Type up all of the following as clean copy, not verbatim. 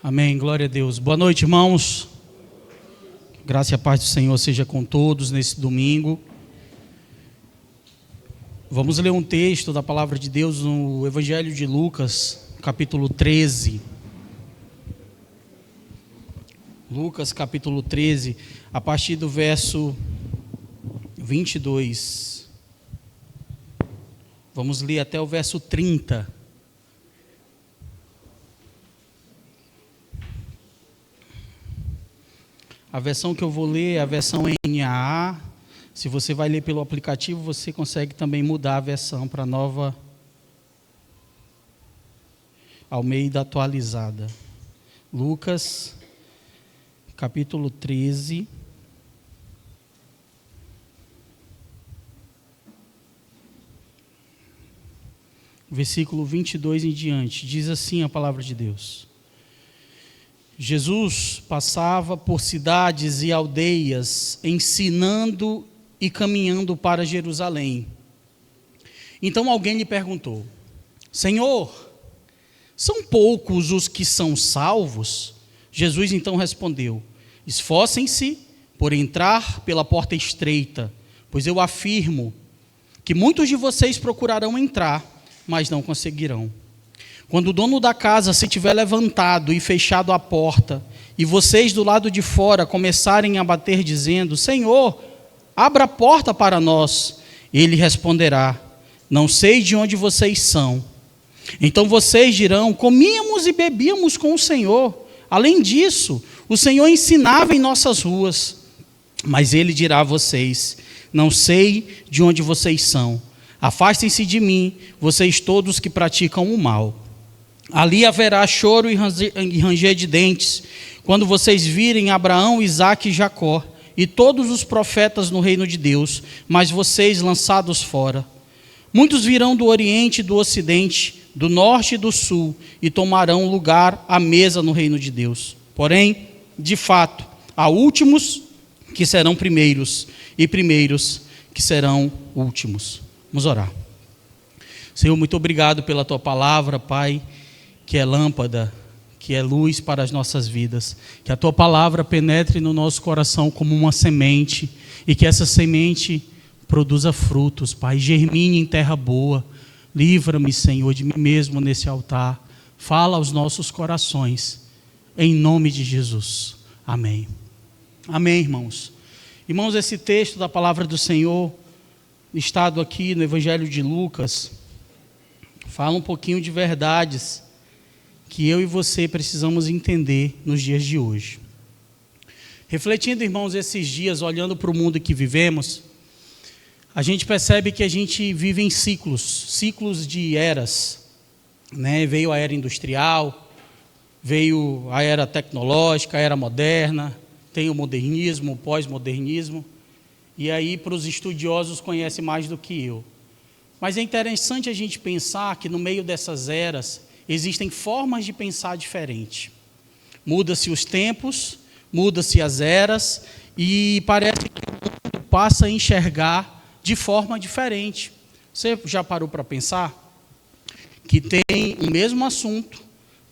Amém, glória a Deus. Boa noite, irmãos. Graça e a paz do Senhor seja com todos nesse domingo. Vamos ler um texto da palavra de Deus no Evangelho de Lucas, capítulo 13. Lucas, capítulo 13, a partir do verso 22. Vamos ler até o verso 30. A versão que eu vou ler é a versão NAA. Se você vai ler pelo aplicativo, você consegue também mudar a versão para a nova Almeida atualizada. Lucas, capítulo 13. Versículo 22 em diante. Diz assim a palavra de Deus. Jesus passava por cidades e aldeias, ensinando e caminhando para Jerusalém. Então alguém lhe perguntou: Senhor, são poucos os que são salvos? Jesus então respondeu: esforcem-se por entrar pela porta estreita, pois eu afirmo que muitos de vocês procurarão entrar, mas não conseguirão. Quando o dono da casa se tiver levantado e fechado a porta, e vocês do lado de fora começarem a bater dizendo: Senhor, abra a porta para nós, ele responderá: não sei de onde vocês são. Então vocês dirão: comíamos e bebíamos com o Senhor. Além disso, o Senhor ensinava em nossas ruas. Mas ele dirá a vocês: não sei de onde vocês são. Afastem-se de mim, vocês todos que praticam o mal. Ali haverá choro e ranger de dentes, quando vocês virem Abraão, Isaque e Jacó, e todos os profetas no reino de Deus, mas vocês lançados fora. Muitos virão do Oriente e do Ocidente, do Norte e do Sul, e tomarão lugar à mesa no reino de Deus. Porém, de fato, há últimos que serão primeiros, e primeiros que serão últimos. Vamos orar. Senhor, muito obrigado pela Tua palavra, Pai, que é lâmpada, que é luz para as nossas vidas. Que a Tua palavra penetre no nosso coração como uma semente, e que essa semente produza frutos, Pai, germine em terra boa. Livra-me, Senhor, de mim mesmo nesse altar. Fala aos nossos corações, em nome de Jesus. Amém. Amém, irmãos. Irmãos, esse texto da palavra do Senhor, listado aqui no Evangelho de Lucas, fala um pouquinho de verdades que eu e você precisamos entender nos dias de hoje. Refletindo, irmãos, esses dias, olhando para o mundo que vivemos, a gente percebe que a gente vive em ciclos de eras, né? Veio a era industrial, veio a era tecnológica, a era moderna, tem o modernismo, o pós-modernismo, e aí para os estudiosos conhecem mais do que eu. Mas é interessante a gente pensar que no meio dessas eras existem formas de pensar diferente. Muda-se os tempos, muda-se as eras, e parece que o mundo passa a enxergar de forma diferente. Você já parou para pensar que tem o mesmo assunto,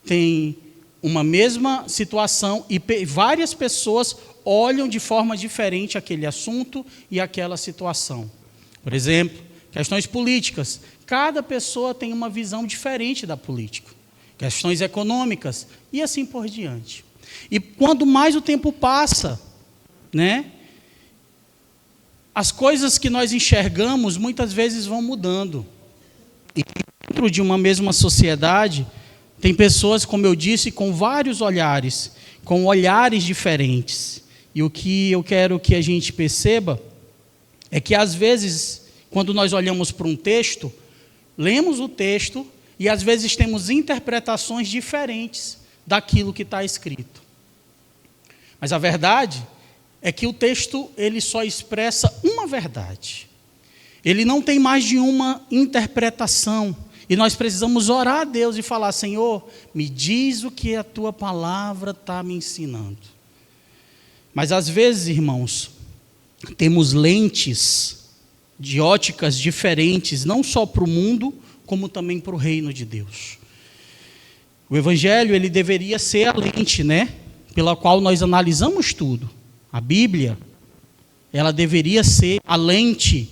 tem uma mesma situação, e várias pessoas olham de forma diferente aquele assunto e aquela situação? Por exemplo, questões políticas. Cada pessoa tem uma visão diferente da política. Questões econômicas e assim por diante. E quando mais o tempo passa, né, as coisas que nós enxergamos muitas vezes vão mudando. E dentro de uma mesma sociedade, tem pessoas, como eu disse, com vários olhares, com olhares diferentes. E o que eu quero que a gente perceba é que, às vezes, quando nós olhamos para um texto, lemos o texto e, às vezes, temos interpretações diferentes daquilo que está escrito. Mas a verdade é que o texto, ele só expressa uma verdade. Ele não tem mais de uma interpretação. E nós precisamos orar a Deus e falar: Senhor, me diz o que a Tua palavra está me ensinando. Mas às vezes, irmãos, temos lentes de óticas diferentes, não só para o mundo, como também para o reino de Deus. O Evangelho, ele deveria ser a lente, né, pela qual nós analisamos tudo. A Bíblia, ela deveria ser a lente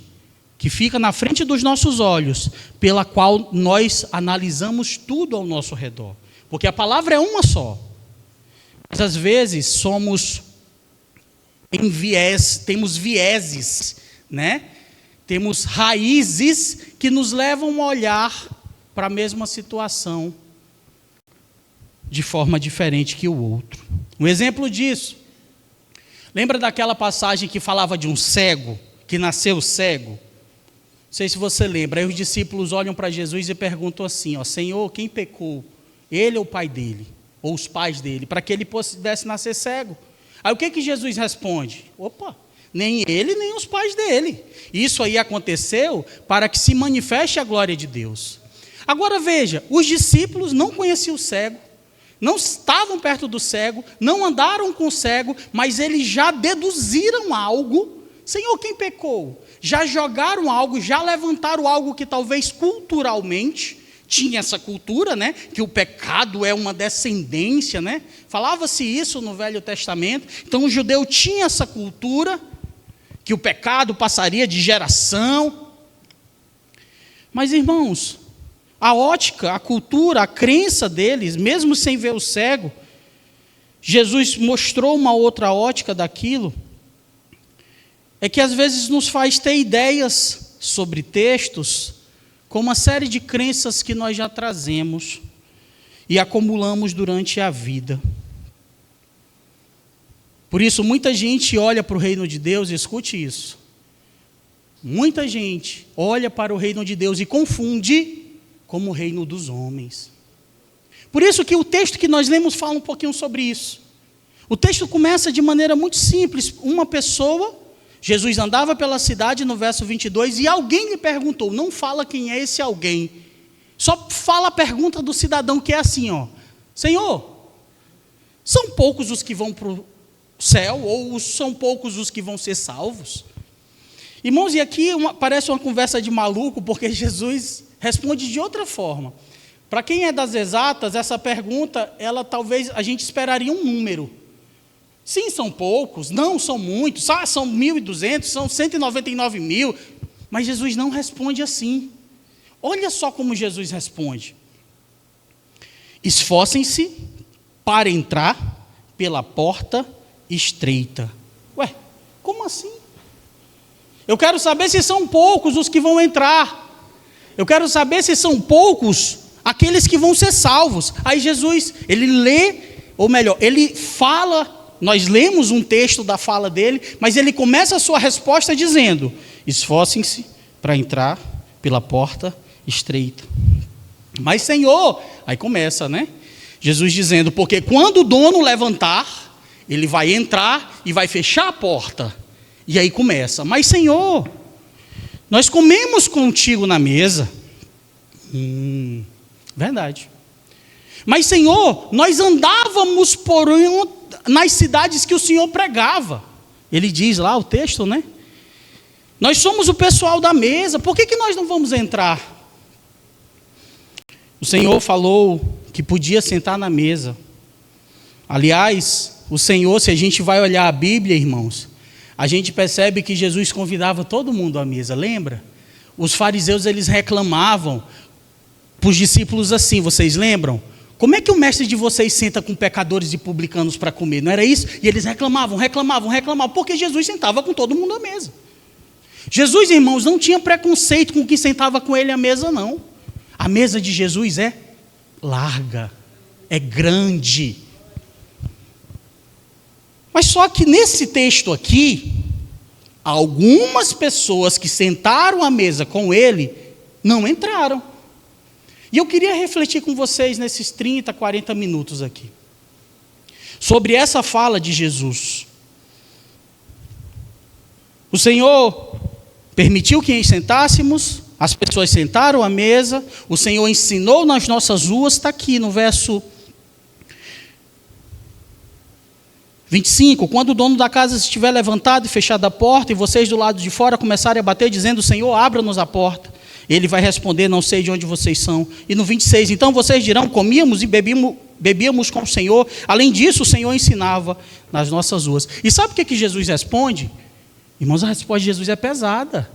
que fica na frente dos nossos olhos, pela qual nós analisamos tudo ao nosso redor. Porque a palavra é uma só. Mas às vezes somos em viés, temos vieses, né? Temos raízes que nos levam a olhar para a mesma situação de forma diferente que o outro. Um exemplo disso, lembra daquela passagem que falava de um cego, que nasceu cego? Não sei se você lembra. Aí os discípulos olham para Jesus e perguntam assim, ó, Senhor, quem pecou? Ele ou o pai dele? Ou os pais dele? Para que ele pudesse nascer cego? Aí o que Jesus responde? Opa, nem ele, nem os pais dele. Isso aí aconteceu para que se manifeste a glória de Deus. Agora veja, os discípulos não conheciam o cego, não estavam perto do cego, não andaram com o cego, mas eles já deduziram algo. Senhor, quem pecou? Já jogaram algo, já levantaram algo que talvez culturalmente tinha essa cultura, né? Que o pecado é uma descendência, né? Falava-se isso no Velho Testamento. Então o judeu tinha essa cultura, que o pecado passaria de geração. Mas, irmãos, a ótica, a cultura, a crença deles, mesmo sem ver o cego, Jesus mostrou uma outra ótica daquilo, é que às vezes nos faz ter ideias sobre textos, com uma série de crenças que nós já trazemos e acumulamos durante a vida. Por isso, muita gente olha para o reino de Deus, e escute isso, muita gente olha para o reino de Deus e confunde como o reino dos homens. Por isso que o texto que nós lemos fala um pouquinho sobre isso. O texto começa de maneira muito simples. Uma pessoa, Jesus andava pela cidade, no verso 22, e alguém lhe perguntou, não fala quem é esse alguém, só fala a pergunta do cidadão, que é assim, ó, Senhor, são poucos os que vão para o céu, ou são poucos os que vão ser salvos? Irmãos, e aqui parece uma conversa de maluco, porque Jesus responde de outra forma. Para quem é das exatas, essa pergunta, ela talvez a gente esperaria um número. Sim, são poucos, não são muitos, são 1.200, são 199 mil, mas Jesus não responde assim. Olha só como Jesus responde. Esforcem-se para entrar pela porta estreita. Ué, como assim? Eu quero saber se são poucos os que vão entrar. Eu quero saber se são poucos aqueles que vão ser salvos. Aí Jesus, ele lê, ou melhor, ele fala. Nós lemos um texto da fala dele, mas ele começa a sua resposta dizendo, esforcem-se para entrar pela porta estreita. Mas Senhor, aí começa, né? Jesus dizendo, porque quando o dono levantar, ele vai entrar e vai fechar a porta. E aí começa, mas Senhor, nós comemos contigo na mesa. Verdade. Mas Senhor, nós andávamos nas cidades que o Senhor pregava. Ele diz lá o texto, né? Nós somos o pessoal da mesa, por que nós não vamos entrar? O Senhor falou que podia sentar na mesa. Aliás, o Senhor, se a gente vai olhar a Bíblia, irmãos, a gente percebe que Jesus convidava todo mundo à mesa, lembra? Os fariseus, eles reclamavam para os discípulos assim, vocês lembram? Como é que o mestre de vocês senta com pecadores e publicanos para comer? Não era isso? E eles reclamavam, porque Jesus sentava com todo mundo à mesa. Jesus, irmãos, não tinha preconceito com quem sentava com ele à mesa, não. A mesa de Jesus é larga, é grande. Mas só que nesse texto aqui, algumas pessoas que sentaram à mesa com ele, não entraram. E eu queria refletir com vocês nesses 30, 40 minutos aqui, sobre essa fala de Jesus. O Senhor permitiu que sentássemos, as pessoas sentaram à mesa, o Senhor ensinou nas nossas ruas, está aqui no verso 25, quando o dono da casa estiver levantado e fechado a porta, e vocês do lado de fora começarem a bater, dizendo, Senhor, abra-nos a porta. Ele vai responder: não sei de onde vocês são. E no 26, então vocês dirão: comíamos e bebíamos com o Senhor. Além disso, o Senhor ensinava nas nossas ruas. E sabe o que Jesus responde? Irmãos, a resposta de Jesus é pesada.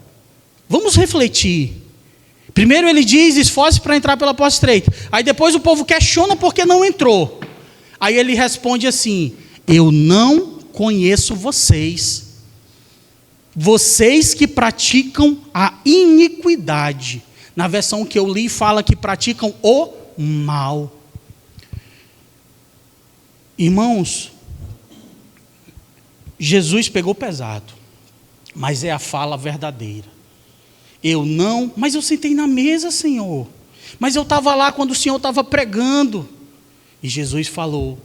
Vamos refletir. Primeiro ele diz: esforce para entrar pela porta estreita. Aí depois o povo questiona porque não entrou. Aí ele responde assim: eu não conheço vocês. Vocês que praticam a iniquidade. Na versão que eu li fala que praticam o mal. Irmãos, Jesus pegou pesado, mas é a fala verdadeira. Mas eu sentei na mesa, Senhor. Mas eu estava lá quando o Senhor estava pregando. E Jesus falou: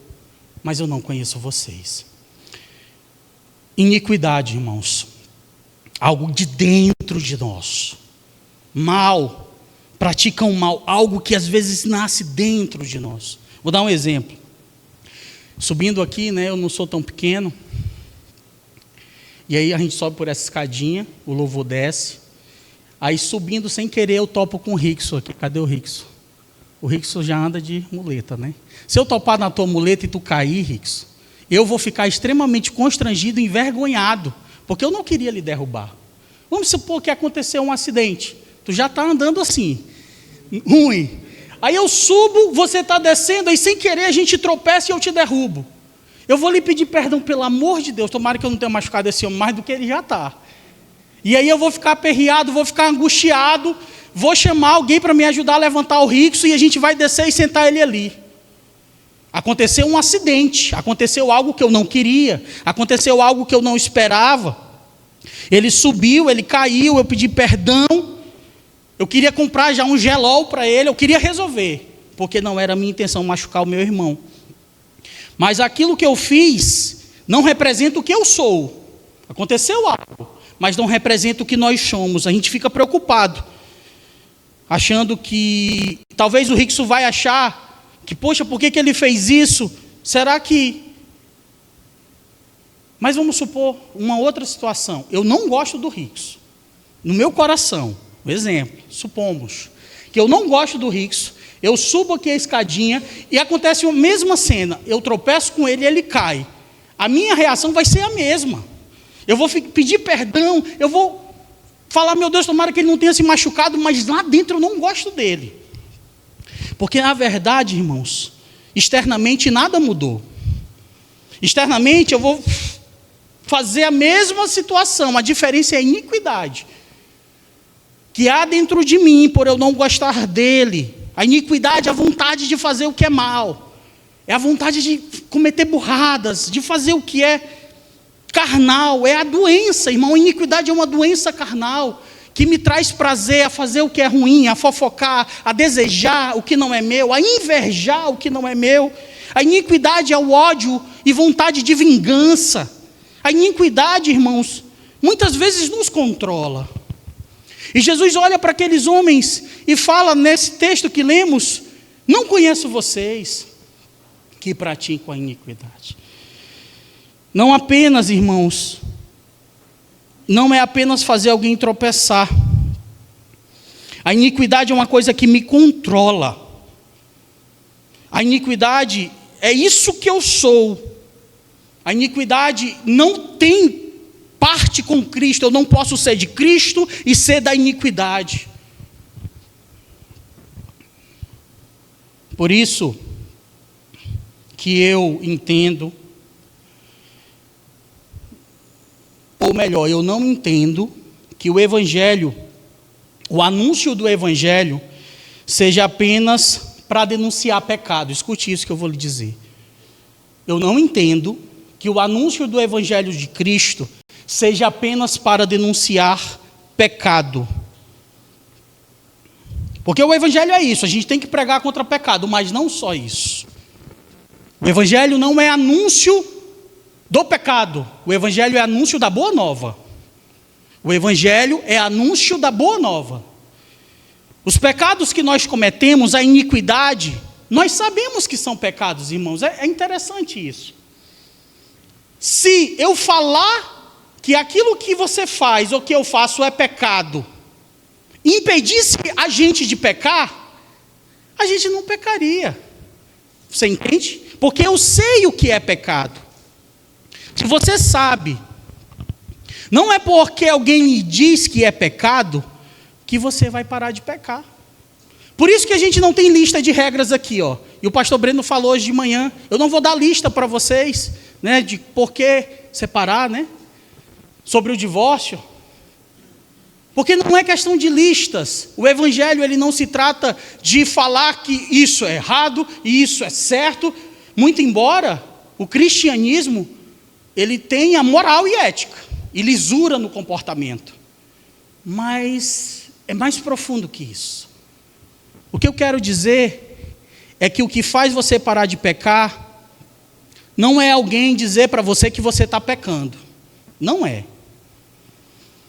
mas eu não conheço vocês. Iniquidade, irmãos, algo de dentro de nós. Mal, praticam mal, algo que às vezes nasce dentro de nós. Vou dar um exemplo. Subindo aqui, né, eu não sou tão pequeno. E aí a gente sobe por essa escadinha, o louvor desce. Aí subindo sem querer eu topo com o Rickson aqui. Cadê o Rickson? O Rickson já anda de muleta, né? Se eu topar na tua muleta e tu cair, Rickson, eu vou ficar extremamente constrangido e envergonhado, porque eu não queria lhe derrubar. Vamos supor que aconteceu um acidente. Tu já está andando assim, ruim. Aí eu subo, você está descendo, aí sem querer a gente tropeça e eu te derrubo. Eu vou lhe pedir perdão, pelo amor de Deus, tomara que eu não tenha machucado esse homem mais do que ele já está. E aí eu vou ficar aperreado, vou ficar angustiado, vou chamar alguém para me ajudar a levantar o Rickson e a gente vai descer e sentar ele ali. Aconteceu um acidente, aconteceu algo que eu não queria, aconteceu algo que eu não esperava. Ele subiu, ele caiu, eu pedi perdão, eu queria comprar já um gelol para ele, eu queria resolver, porque não era a minha intenção machucar o meu irmão. Mas aquilo que eu fiz não representa o que eu sou. Aconteceu algo, mas não representa o que nós somos. A gente fica preocupado, achando que talvez o Rickson vai achar que, poxa, por que ele fez isso? Será que... Mas vamos supor uma outra situação. Eu não gosto do Rickson. No meu coração, um exemplo, supomos que eu não gosto do Rickson, eu subo aqui a escadinha e acontece a mesma cena. Eu tropeço com ele e ele cai. A minha reação vai ser a mesma. Eu vou pedir perdão, eu vou falar: meu Deus, tomara que ele não tenha se machucado, mas lá dentro eu não gosto dele. Porque na verdade, irmãos, externamente nada mudou. Externamente eu vou fazer a mesma situação, a diferença é a iniquidade que há dentro de mim, por eu não gostar dele. A iniquidade é a vontade de fazer o que é mal, é a vontade de cometer burradas, de fazer o que é carnal, é a doença, irmão. A iniquidade é uma doença carnal, que me traz prazer a fazer o que é ruim, a fofocar, a desejar o que não é meu, a invejar o que não é meu. A iniquidade é o ódio e vontade de vingança. A iniquidade, irmãos, muitas vezes nos controla. E Jesus olha para aqueles homens e fala nesse texto que lemos: não conheço vocês que praticam a iniquidade. Não apenas, irmãos, não é apenas fazer alguém tropeçar. A iniquidade é uma coisa que me controla. A iniquidade é isso que eu sou. A iniquidade não tem parte com Cristo. Eu não posso ser de Cristo e ser da iniquidade. Por isso que eu entendo, ou melhor, eu não entendo que o Evangelho, o anúncio do Evangelho, seja apenas para denunciar pecado. Escute isso que eu vou lhe dizer. Eu não entendo que o anúncio do Evangelho de Cristo seja apenas para denunciar pecado. Porque o Evangelho é isso, a gente tem que pregar contra pecado, mas não só isso. O Evangelho não é anúncio do pecado, o Evangelho é anúncio da boa nova. O Evangelho é anúncio da boa nova. Os pecados que nós cometemos, a iniquidade, nós sabemos que são pecados, irmãos. É interessante isso. Se eu falar que aquilo que você faz ou que eu faço é pecado, impedisse a gente de pecar, a gente não pecaria. Você entende? Porque eu sei o que é pecado. Se você sabe, não é porque alguém lhe diz que é pecado, que você vai parar de pecar. Por isso que a gente não tem lista de regras aqui, ó. E o pastor Breno falou hoje de manhã, eu não vou dar lista para vocês, né, de por que separar, né, sobre o divórcio. Porque não é questão de listas. O evangelho, ele não se trata de falar que isso é errado e isso é certo, muito embora o cristianismo, ele tenha moral e ética, e lisura no comportamento. Mas é mais profundo que isso. O que eu quero dizer é que o que faz você parar de pecar não é alguém dizer para você que você está pecando. Não é.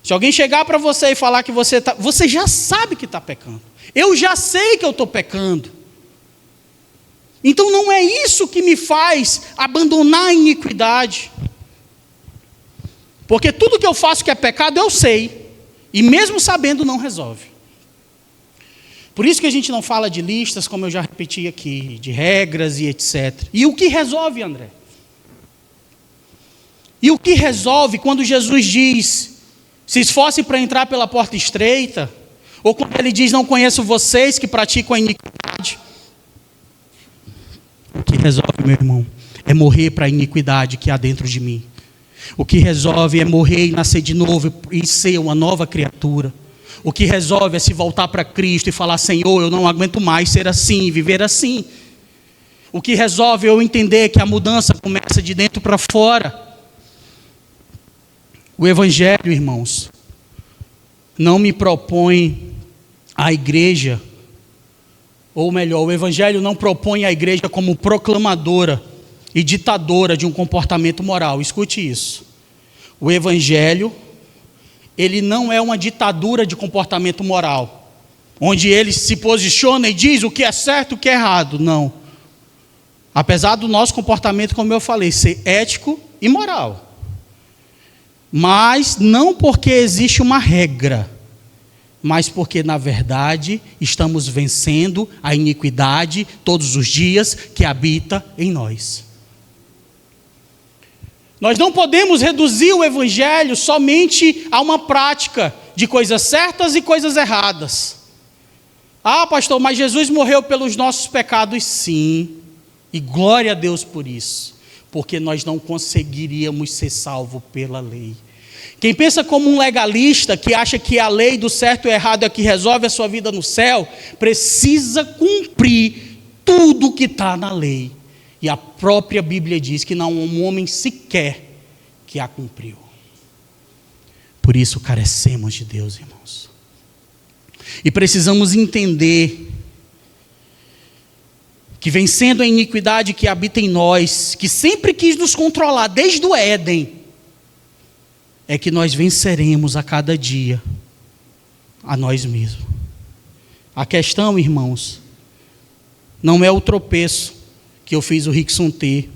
Se alguém chegar para você e falar que você já sabe que está pecando. Eu já sei que eu estou pecando. Então não é isso que me faz abandonar a iniquidade. Porque tudo que eu faço que é pecado, eu sei. E mesmo sabendo, não resolve. Por isso que a gente não fala de listas, como eu já repeti aqui, de regras e etc. E o que resolve, André? E o que resolve quando Jesus diz, se esforce para entrar pela porta estreita, ou quando ele diz, não conheço vocês que praticam a iniquidade. O que resolve, meu irmão, é morrer para a iniquidade que há dentro de mim. O que resolve é morrer e nascer de novo e ser uma nova criatura. O que resolve é se voltar para Cristo e falar, Senhor, eu não aguento mais ser assim, viver assim. O que resolve é eu entender que a mudança começa de dentro para fora. O Evangelho, irmãos, não me propõe a igreja, ou melhor, o Evangelho não propõe a igreja como proclamadora e ditadora de um comportamento moral. Escute isso. O Evangelho, ele não é uma ditadura de comportamento moral, onde ele se posiciona e diz o que é certo e o que é errado. Não. Apesar do nosso comportamento, como eu falei, ser ético e moral. Mas não porque existe uma regra, mas porque, na verdade, estamos vencendo a iniquidade todos os dias que habita em nós. Nós não podemos reduzir o Evangelho somente a uma prática de coisas certas e coisas erradas. Ah, pastor, mas Jesus morreu pelos nossos pecados, sim, e glória a Deus por isso. Porque nós não conseguiríamos ser salvos pela lei. Quem pensa como um legalista, que acha que a lei do certo e errado é que resolve a sua vida no céu, precisa cumprir tudo que está na lei. E a própria Bíblia diz que não há um homem sequer que a cumpriu. Por isso carecemos de Deus, irmãos. E precisamos entender que vencendo a iniquidade que habita em nós, que sempre quis nos controlar desde o Éden, é que nós venceremos a cada dia a nós mesmos. A questão, irmãos, não é o tropeço que eu fiz o Rickson ter.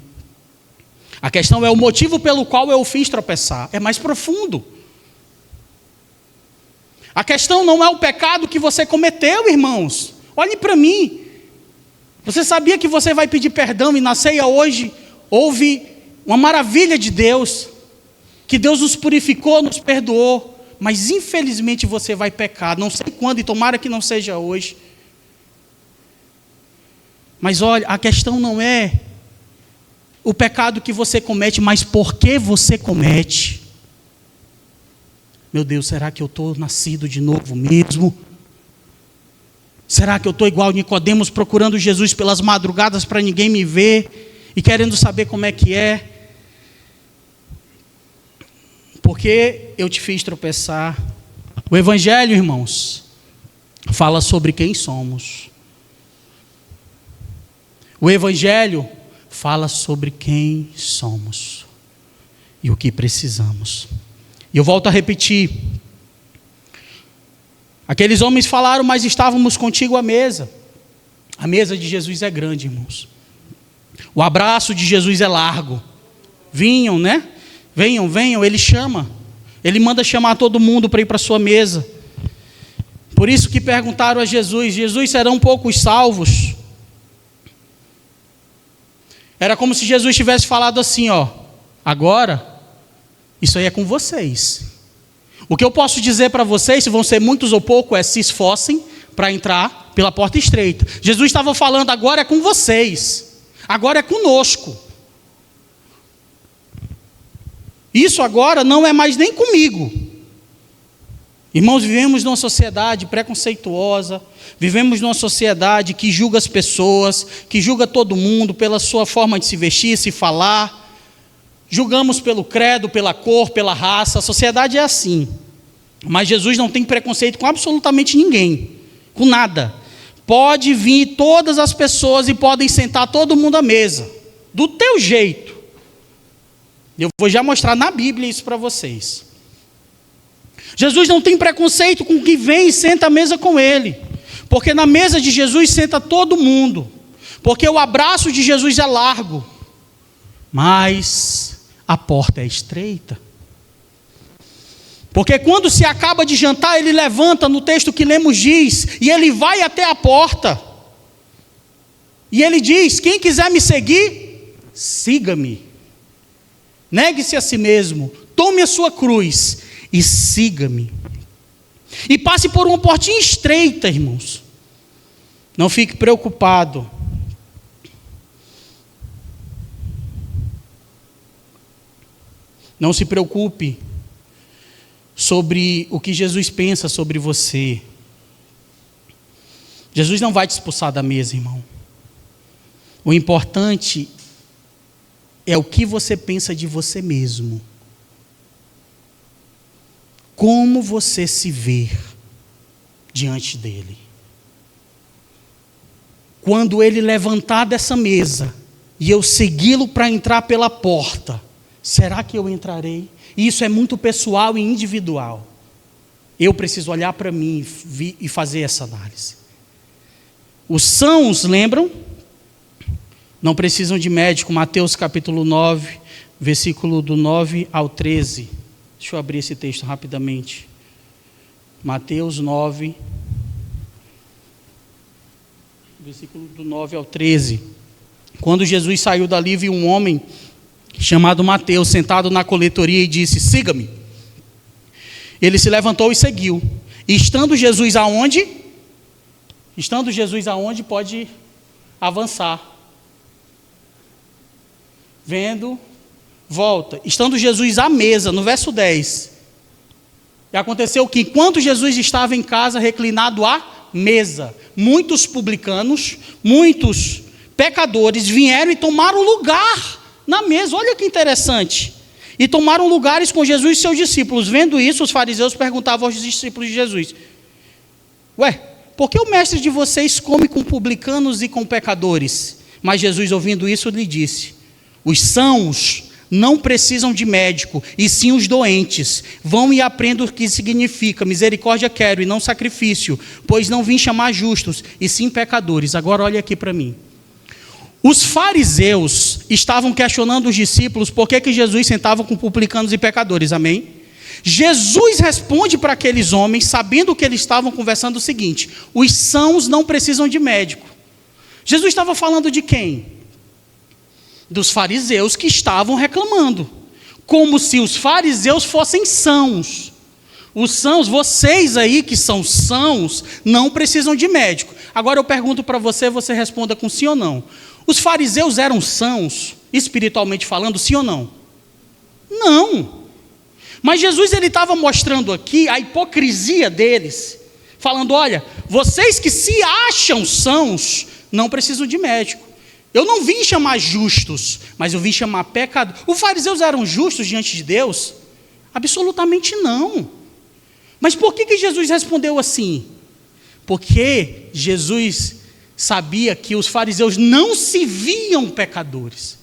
A questão é o motivo pelo qual eu o fiz tropeçar. É mais profundo. A questão não é o pecado que você cometeu, irmãos. Olhe para mim. Você sabia que você vai pedir perdão e na ceia hoje houve uma maravilha de Deus, que Deus nos purificou, nos perdoou, mas infelizmente você vai pecar, não sei quando e tomara que não seja hoje. Mas olha, a questão não é o pecado que você comete, mas por que você comete. Meu Deus, será que eu estou nascido de novo mesmo? Será que eu estou igual Nicodemos procurando Jesus pelas madrugadas para ninguém me ver e querendo saber como é que é? Porque eu te fiz tropeçar. O Evangelho, irmãos, fala sobre quem somos. O Evangelho fala sobre quem somos e o que precisamos. E eu volto a repetir. Aqueles homens falaram, mas estávamos contigo à mesa. A mesa de Jesus é grande, irmãos. O abraço de Jesus é largo. Vinham, né? Venham, ele chama. Ele manda chamar todo mundo para ir para a sua mesa. Por isso que perguntaram a Jesus: Jesus, serão poucos salvos? Era como se Jesus tivesse falado assim, ó: agora, isso aí é com vocês. O que eu posso dizer para vocês, se vão ser muitos ou poucos, é: se esforcem para entrar pela porta estreita. Jesus estava falando: agora é com vocês, agora é conosco. Isso agora não é mais nem comigo. Irmãos, vivemos numa sociedade preconceituosa, vivemos numa sociedade que julga as pessoas, que julga todo mundo pela sua forma de se vestir, se falar. Julgamos pelo credo, pela cor, pela raça. A sociedade é assim. Mas Jesus não tem preconceito com absolutamente ninguém, com nada. Pode vir todas as pessoas e podem sentar todo mundo à mesa, do teu jeito. Eu vou já mostrar na Bíblia isso para vocês. Jesus não tem preconceito com quem vem e senta à mesa com ele, porque na mesa de Jesus senta todo mundo, porque o abraço de Jesus é largo, mas a porta é estreita. Porque quando se acaba de jantar, ele levanta, no texto que lemos diz, e ele vai até a porta, e ele diz: quem quiser me seguir, siga-me. Negue-se a si mesmo, tome a sua cruz e siga-me. E passe por uma portinha estreita, irmãos. Não fique preocupado. Não se preocupe sobre o que Jesus pensa sobre você. Jesus não vai te expulsar da mesa, irmão. O importante é o que você pensa de você mesmo. Como você se vê diante dele. Quando ele levantar dessa mesa e eu segui-lo para entrar pela porta, será que eu entrarei? E isso é muito pessoal e individual. Eu preciso olhar para mim e fazer essa análise. Os sãos, lembram? Não precisam de médico. Mateus capítulo 9, versículo do 9 ao 13. Deixa eu abrir esse texto rapidamente. Mateus 9, versículo do 9 ao 13. Quando Jesus saiu dali, viu um homem chamado Mateus sentado na coletoria e disse: siga-me. Ele se levantou e seguiu. E estando Jesus aonde? Estando Jesus aonde? Pode avançar. Vendo, volta. Estando Jesus à mesa, no verso 10. E aconteceu que enquanto Jesus estava em casa, reclinado à mesa, muitos publicanos, muitos pecadores vieram e tomaram lugar na mesa. Olha que interessante. E tomaram lugares com Jesus e seus discípulos. Vendo isso, os fariseus perguntavam aos discípulos de Jesus: ué, por que o mestre de vocês come com publicanos e com pecadores? Mas Jesus, ouvindo isso, lhe disse: os sãos não precisam de médico, e sim os doentes. Vão e aprendam o que significa: misericórdia quero e não sacrifício, pois não vim chamar justos, e sim pecadores. Agora olha aqui para mim. Os fariseus estavam questionando os discípulos por que Jesus sentava com publicanos e pecadores, amém? Jesus responde para aqueles homens, sabendo que eles estavam conversando, o seguinte: os sãos não precisam de médico. Jesus estava falando de quem? Dos fariseus que estavam reclamando, como se os fariseus fossem sãos. Os sãos, vocês aí que são sãos, não precisam de médico. Agora eu pergunto para você, você responda com sim ou não. Os fariseus eram sãos, espiritualmente falando, sim ou não? Não. Mas Jesus ele estava mostrando aqui a hipocrisia deles, falando: olha, vocês que se acham sãos, não precisam de médico. Eu não vim chamar justos, mas eu vim chamar pecadores. Os fariseus eram justos diante de Deus? Absolutamente não. Mas por que Jesus respondeu assim? Porque Jesus sabia que os fariseus não se viam pecadores,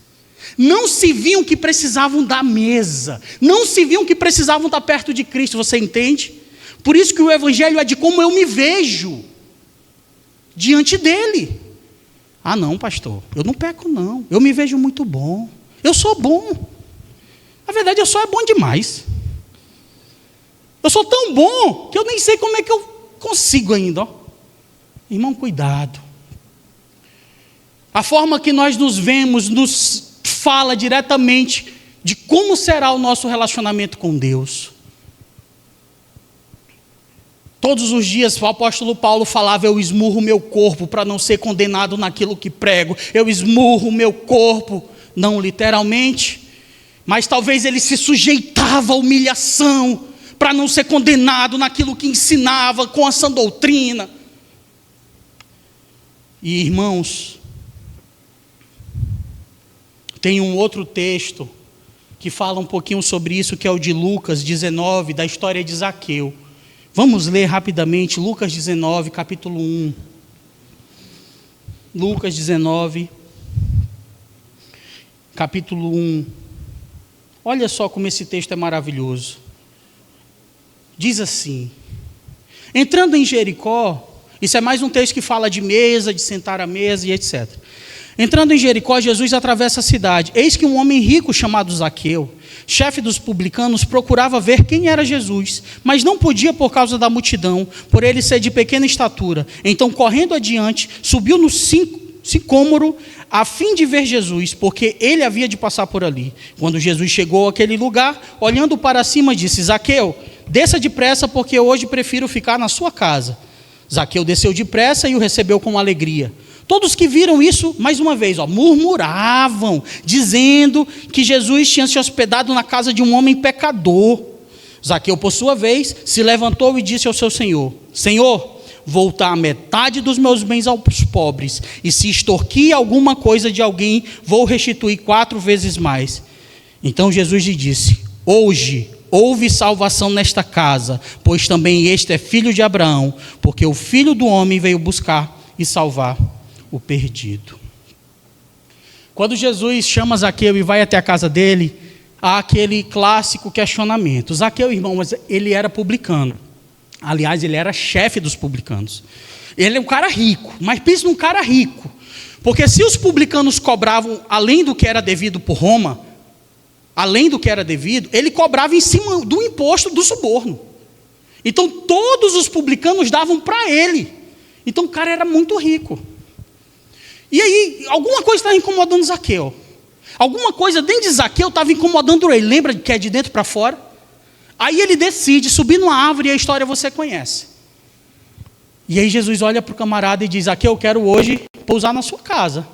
não se viam que precisavam da mesa, não se viam que precisavam estar perto de Cristo, você entende? Por isso que o evangelho é de como eu me vejo diante dele. Ah não, pastor, eu não peco não, eu me vejo muito bom, eu sou bom. Na verdade eu só é bom demais. Eu sou tão bom que eu nem sei como é que eu consigo ainda, ó. Irmão, cuidado. A forma que nós nos vemos nos fala diretamente de como será o nosso relacionamento com Deus. Todos os dias o apóstolo Paulo falava: eu esmurro o meu corpo para não ser condenado naquilo que prego. Eu esmurro o meu corpo, não literalmente, mas talvez ele se sujeitava à humilhação para não ser condenado naquilo que ensinava com a sã doutrina. E irmãos, tem um outro texto que fala um pouquinho sobre isso, que é o de Lucas 19, da história de Zaqueu. Vamos ler rapidamente Lucas 19, capítulo 1. Lucas 19, capítulo 1. Olha só como esse texto é maravilhoso. Diz assim: entrando em Jericó, isso é mais um texto que fala de mesa, de sentar à mesa e etc. Entrando em Jericó, Jesus atravessa a cidade. Eis que um homem rico chamado Zaqueu, chefe dos publicanos, procurava ver quem era Jesus, mas não podia por causa da multidão, por ele ser de pequena estatura. Então, correndo adiante, subiu no sicômoro, a fim de ver Jesus, porque ele havia de passar por ali. Quando Jesus chegou àquele lugar, olhando para cima, disse: Zaqueu, desça depressa, porque hoje prefiro ficar na sua casa. Zaqueu desceu depressa e o recebeu com alegria. Todos que viram isso, mais uma vez, murmuravam, dizendo que Jesus tinha se hospedado na casa de um homem pecador. Zaqueu, por sua vez, se levantou e disse ao seu senhor: Senhor, vou dar metade dos meus bens aos pobres, e se extorquir alguma coisa de alguém, vou restituir 4 vezes mais. Então Jesus lhe disse: hoje houve salvação nesta casa, pois também este é filho de Abraão, porque o Filho do Homem veio buscar e salvar o perdido. Quando Jesus chama Zaqueu e vai até a casa dele, há aquele clássico questionamento. Zaqueu, irmão, mas ele era publicano. Aliás, ele era chefe dos publicanos. Ele é um cara rico, mas pensa num cara rico. Porque se os publicanos cobravam além do que era devido por Roma, além do que era devido, ele cobrava em cima do imposto do suborno. Então todos os publicanos davam para ele. Então o cara era muito rico. E aí, alguma coisa estava incomodando Zaqueu. Alguma coisa dentro de Zaqueu estava incomodando ele. Lembra que é de dentro para fora? Aí ele decide subir numa árvore, e a história você conhece. E aí Jesus olha para o camarada e diz: Zaqueu, eu quero hoje pousar na sua casa.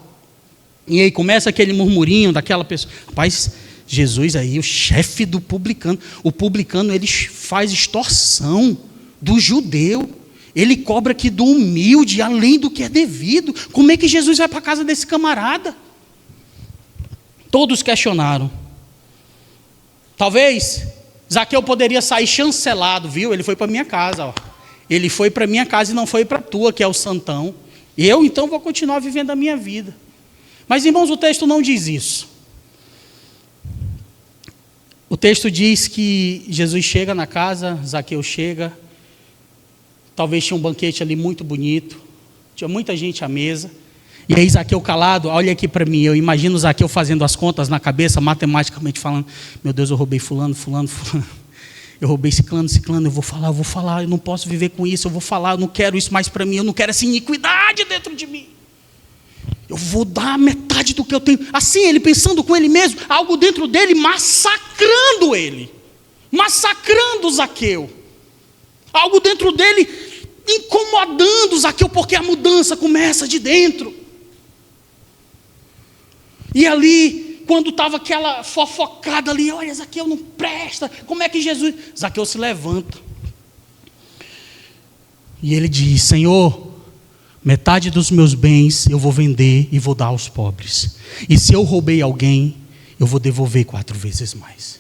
E aí começa aquele murmurinho daquela pessoa. Rapaz, Jesus aí, o chefe do publicano. O publicano, ele faz extorsão do judeu. Ele cobra aqui do humilde, além do que é devido. Como é que Jesus vai para a casa desse camarada? Todos questionaram. Talvez Zaqueu poderia sair chancelado, viu? Ele foi para minha casa, ó. Ele foi para minha casa e não foi para a tua, que é o santão. Eu, então, vou continuar vivendo a minha vida. Mas, irmãos, o texto não diz isso. O texto diz que Jesus chega na casa, Zaqueu chega. Talvez tinha um banquete ali muito bonito, tinha muita gente à mesa, e aí Zaqueu calado, olha aqui para mim, eu imagino Zaqueu fazendo as contas na cabeça, matematicamente falando: meu Deus, eu roubei fulano, eu roubei ciclano, eu vou falar, eu não posso viver com isso, eu vou falar, eu não quero isso mais para mim, eu não quero essa iniquidade dentro de mim, eu vou dar metade do que eu tenho. Assim, ele pensando com ele mesmo, algo dentro dele massacrando Zaqueu. Algo dentro dele incomodando Zaqueu, porque a mudança começa de dentro. E ali, quando estava aquela fofocada ali: olha, Zaqueu não presta, como é que Jesus... Zaqueu se levanta. E ele diz: Senhor, metade dos meus bens eu vou vender e vou dar aos pobres. E se eu roubei alguém, eu vou devolver 4 vezes mais.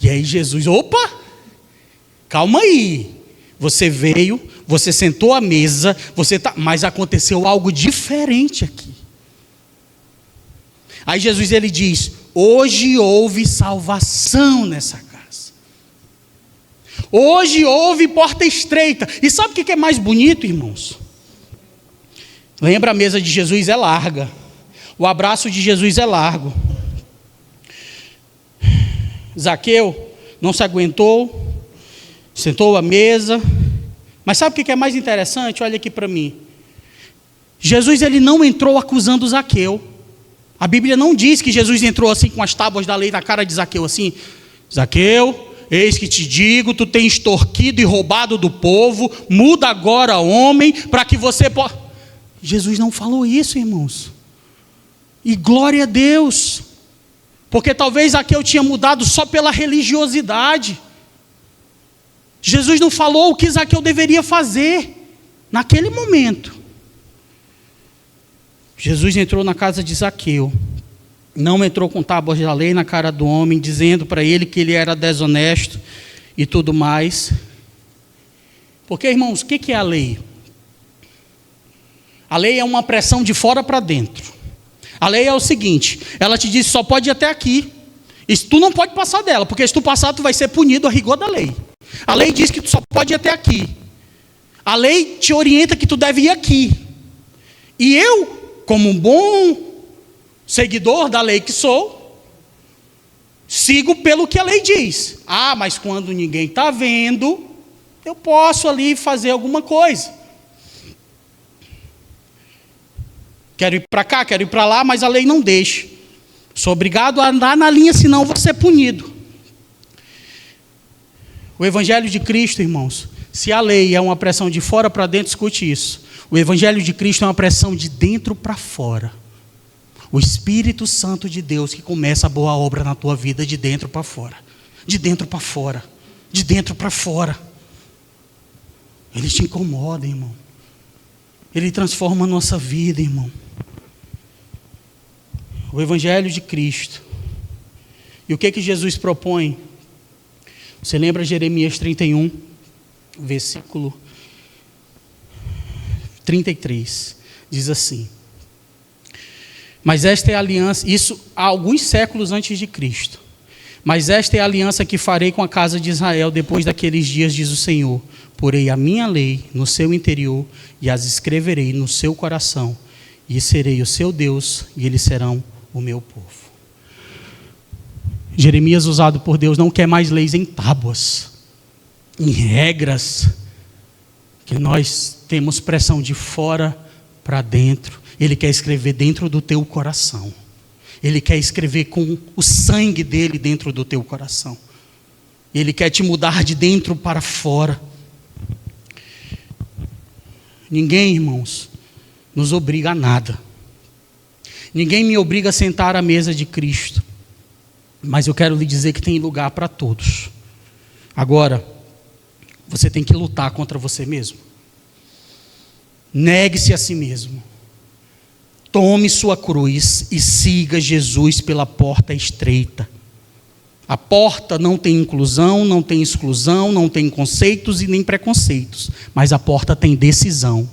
E aí Jesus: opa, calma aí. Você veio, você sentou à mesa, mas aconteceu algo diferente aqui. Aí Jesus, ele diz: hoje houve salvação nessa casa. Hoje houve porta estreita. E sabe o que é mais bonito, irmãos? Lembra, a mesa de Jesus é larga. O abraço de Jesus é largo. Zaqueu não se aguentou, sentou à mesa, Mas sabe o que é mais interessante? Olha aqui para mim. Jesus ele não entrou acusando Zaqueu. A Bíblia não diz que Jesus entrou assim com as tábuas da lei na cara de Zaqueu, assim: Zaqueu, eis que te digo, tu tens extorquido e roubado do povo, muda agora, homem, para que você possa... Jesus não falou isso, irmãos. E glória a Deus, porque talvez Zaqueu tinha mudado só pela religiosidade. Jesus não falou o que Zaqueu deveria fazer naquele momento. Jesus entrou na casa de Zaqueu, não entrou com tábuas da lei na cara do homem, dizendo para ele que ele era desonesto e tudo mais. Porque, irmãos, o que é a lei? A lei é uma pressão de fora para dentro. A lei é o seguinte: ela te diz só pode ir até aqui, e tu não pode passar dela, porque se tu passar tu vai ser punido a rigor da lei. A lei diz que tu só pode ir até aqui. A lei te orienta que tu deve ir aqui. E eu, como um bom seguidor da lei que sou, sigo pelo que a lei diz. Ah, mas quando ninguém está vendo, eu posso ali fazer alguma coisa. Quero ir para cá, quero ir para lá, mas a lei não deixa. Sou obrigado a andar na linha, senão vou ser punido. O Evangelho de Cristo, irmãos, se a lei é uma pressão de fora para dentro, escute isso. O Evangelho de Cristo é uma pressão de dentro para fora. O Espírito Santo de Deus que começa a boa obra na tua vida de dentro para fora. De dentro para fora. De dentro para fora. Ele te incomoda, irmão. Ele transforma a nossa vida, irmão. O Evangelho de Cristo. E o que Jesus propõe? Você lembra Jeremias 31, versículo 33, diz assim: mas esta é a aliança, isso há alguns séculos antes de Cristo, mas esta é a aliança que farei com a casa de Israel depois daqueles dias, diz o Senhor: porei a minha lei no seu interior e as escreverei no seu coração, e serei o seu Deus e eles serão o meu povo. Jeremias, usado por Deus, não quer mais leis em tábuas, em regras, que nós temos pressão de fora para dentro. Ele quer escrever dentro do teu coração. Ele quer escrever com o sangue dele dentro do teu coração. Ele quer te mudar de dentro para fora. Ninguém, irmãos, nos obriga a nada. Ninguém me obriga a sentar à mesa de Cristo. Mas eu quero lhe dizer que tem lugar para todos. Agora, você tem que lutar contra você mesmo. Negue-se a si mesmo. Tome sua cruz e siga Jesus pela porta estreita. A porta não tem inclusão, não tem exclusão, não tem conceitos e nem preconceitos. Mas a porta tem decisão.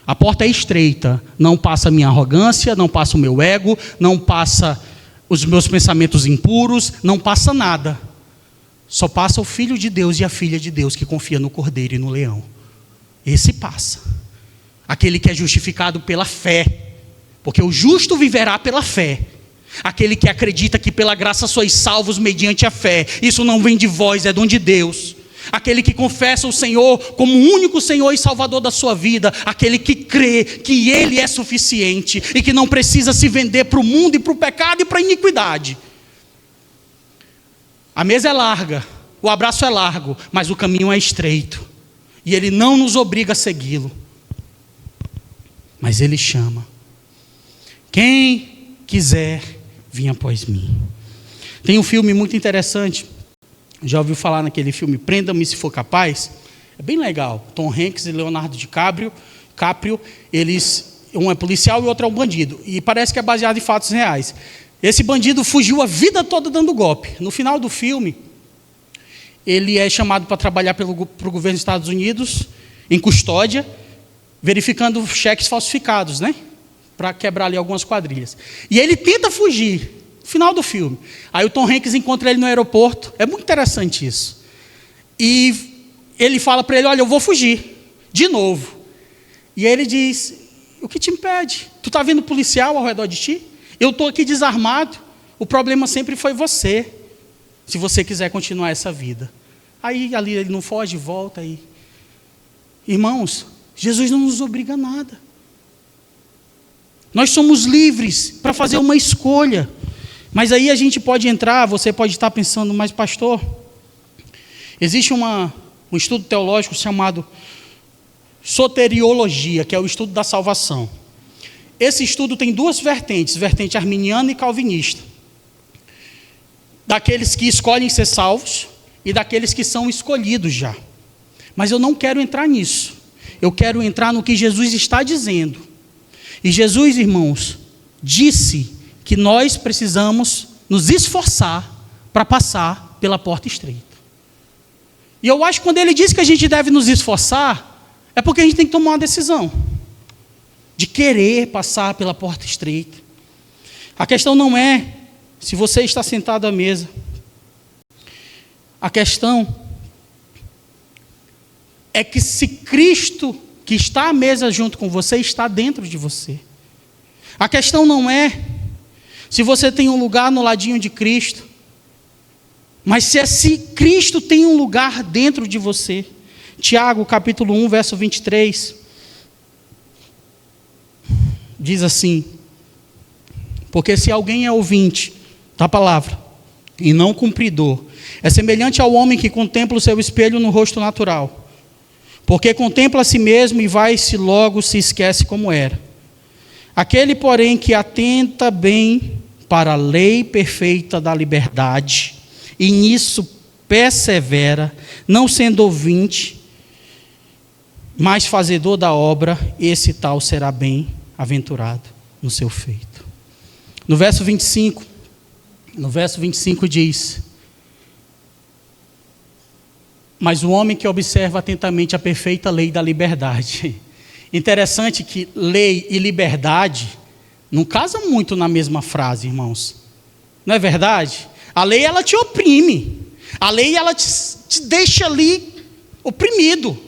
A porta é estreita. Não passa a minha arrogância, não passa o meu ego, não passa os meus pensamentos impuros, não passa nada. Só passa o Filho de Deus e a Filha de Deus que confia no Cordeiro e no Leão. Esse passa. Aquele que é justificado pela fé. Porque o justo viverá pela fé. Aquele que acredita que pela graça sois salvos mediante a fé. Isso não vem de vós, é dom de Deus. Aquele que confessa o Senhor como o único Senhor e Salvador da sua vida. Aquele que crê que Ele é suficiente e que não precisa se vender para o mundo e para o pecado e para a iniquidade. A mesa é larga, o abraço é largo, mas o caminho é estreito. E Ele não nos obriga a segui-lo. Mas Ele chama. Quem quiser, vinha após mim. Tem um filme muito interessante. Já ouviu falar naquele filme Prenda-me se for capaz? É bem legal. Tom Hanks e Leonardo DiCaprio, eles, um é policial e o outro é um bandido. E parece que é baseado em fatos reais. Esse bandido fugiu a vida toda dando golpe. No final do filme, ele é chamado para trabalhar para o governo dos Estados Unidos, em custódia, verificando cheques falsificados, né? Para quebrar ali algumas quadrilhas. E ele tenta fugir. Final do filme. Aí o Tom Hanks encontra ele no aeroporto. É muito interessante isso. E ele fala para ele: olha, eu vou fugir. De novo. E ele diz: o que te impede? Tu está vendo policial ao redor de ti? Eu estou aqui desarmado. O problema sempre foi você. Se você quiser continuar essa vida. Aí ali ele não foge, volta aí. Irmãos, Jesus não nos obriga a nada. Nós somos livres para fazer uma escolha. Mas aí a gente pode entrar, você pode estar pensando, mas pastor, existe um estudo teológico chamado soteriologia, que é o estudo da salvação. Esse estudo tem duas vertentes, vertente arminiana e calvinista. Daqueles que escolhem ser salvos e daqueles que são escolhidos já. Mas eu não quero entrar nisso. Eu quero entrar no que Jesus está dizendo. E Jesus, irmãos, disse que nós precisamos nos esforçar para passar pela porta estreita. E eu acho que quando ele diz que a gente deve nos esforçar, é porque a gente tem que tomar uma decisão de querer passar pela porta estreita. A questão não é se você está sentado à mesa. A questão é que se Cristo, que está à mesa junto com você, está dentro de você. A questão não é se você tem um lugar no ladinho de Cristo, mas se Cristo tem um lugar dentro de você. Tiago, capítulo 1, verso 23, diz assim: porque se alguém é ouvinte da palavra e não cumpridor, é semelhante ao homem que contempla o seu espelho no rosto natural, porque contempla a si mesmo e vai-se logo se esquece como era. Aquele, porém, que atenta bem para a lei perfeita da liberdade, e nisso persevera, não sendo ouvinte, mas fazedor da obra, esse tal será bem-aventurado no seu feito. No verso 25 diz: mas o homem que observa atentamente a perfeita lei da liberdade. Interessante que lei e liberdade não casam muito na mesma frase, irmãos. Não é verdade? A lei, ela te oprime. A lei, ela te deixa ali oprimido.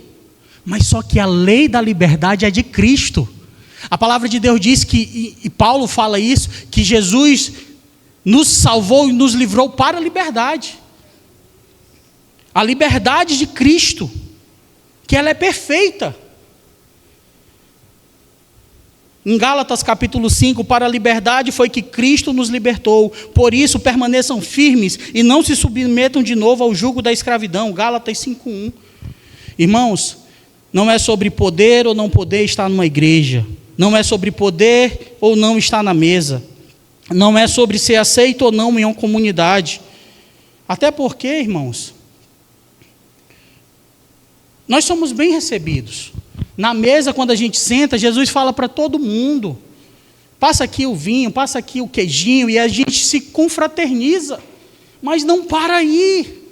Mas só que a lei da liberdade é de Cristo. A palavra de Deus diz que, e Paulo fala isso, que Jesus nos salvou e nos livrou para a liberdade. A liberdade de Cristo, que ela é perfeita. Em Gálatas capítulo 5, para a liberdade foi que Cristo nos libertou. Por isso permaneçam firmes e não se submetam de novo ao jugo da escravidão. Gálatas 5:1. Irmãos, não é sobre poder ou não poder estar numa igreja. Não é sobre poder ou não estar na mesa. Não é sobre ser aceito ou não em uma comunidade. Até porque, irmãos, nós somos bem recebidos. Na mesa, quando a gente senta, Jesus fala para todo mundo: passa aqui o vinho, passa aqui o queijinho, e a gente se confraterniza. Mas não para aí.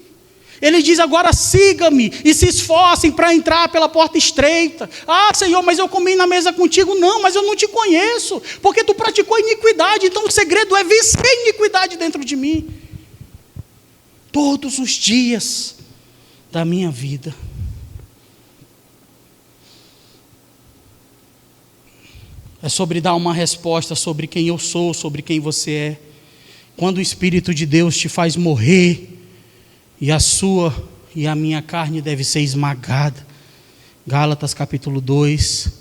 Ele diz: agora siga-me e se esforcem para entrar pela porta estreita. Ah, Senhor, mas eu comi na mesa contigo. Não, mas eu não te conheço, porque tu praticou iniquidade. Então o segredo é vencer a iniquidade dentro de mim. Todos os dias da minha vida. É sobre dar uma resposta sobre quem eu sou, sobre quem você é. Quando o Espírito de Deus te faz morrer, e a sua e a minha carne deve ser esmagada. Gálatas capítulo 2,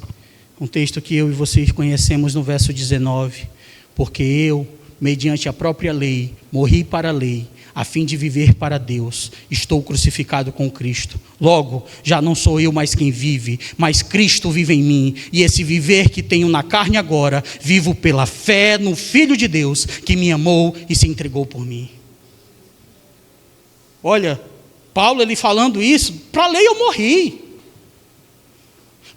um texto que eu e vocês conhecemos no verso 19. Porque eu, mediante a própria lei, morri para a lei, a fim de viver para Deus. Estou crucificado com Cristo. Logo, já não sou eu mais quem vive, mas Cristo vive em mim. E esse viver que tenho na carne agora, vivo pela fé no Filho de Deus, que me amou e se entregou por mim. Olha, Paulo, ele falando isso, para a lei eu morri.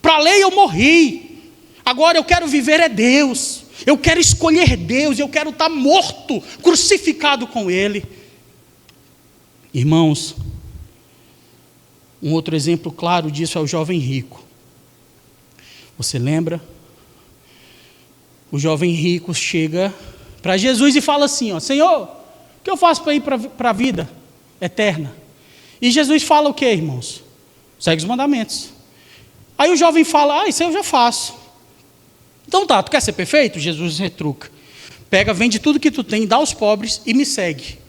Para a lei eu morri. Agora eu quero viver é Deus. Eu quero escolher Deus, eu quero estar morto, crucificado com Ele. Irmãos, um outro exemplo claro disso é o jovem rico. Você lembra? O jovem rico chega para Jesus e fala assim: ó, Senhor, o que eu faço para ir para a vida eterna? E Jesus fala o que, irmãos? Segue os mandamentos. Aí o jovem fala: isso eu já faço. Então tá, tu quer ser perfeito? Jesus retruca: pega, vende tudo que tu tem, dá aos pobres e me segue.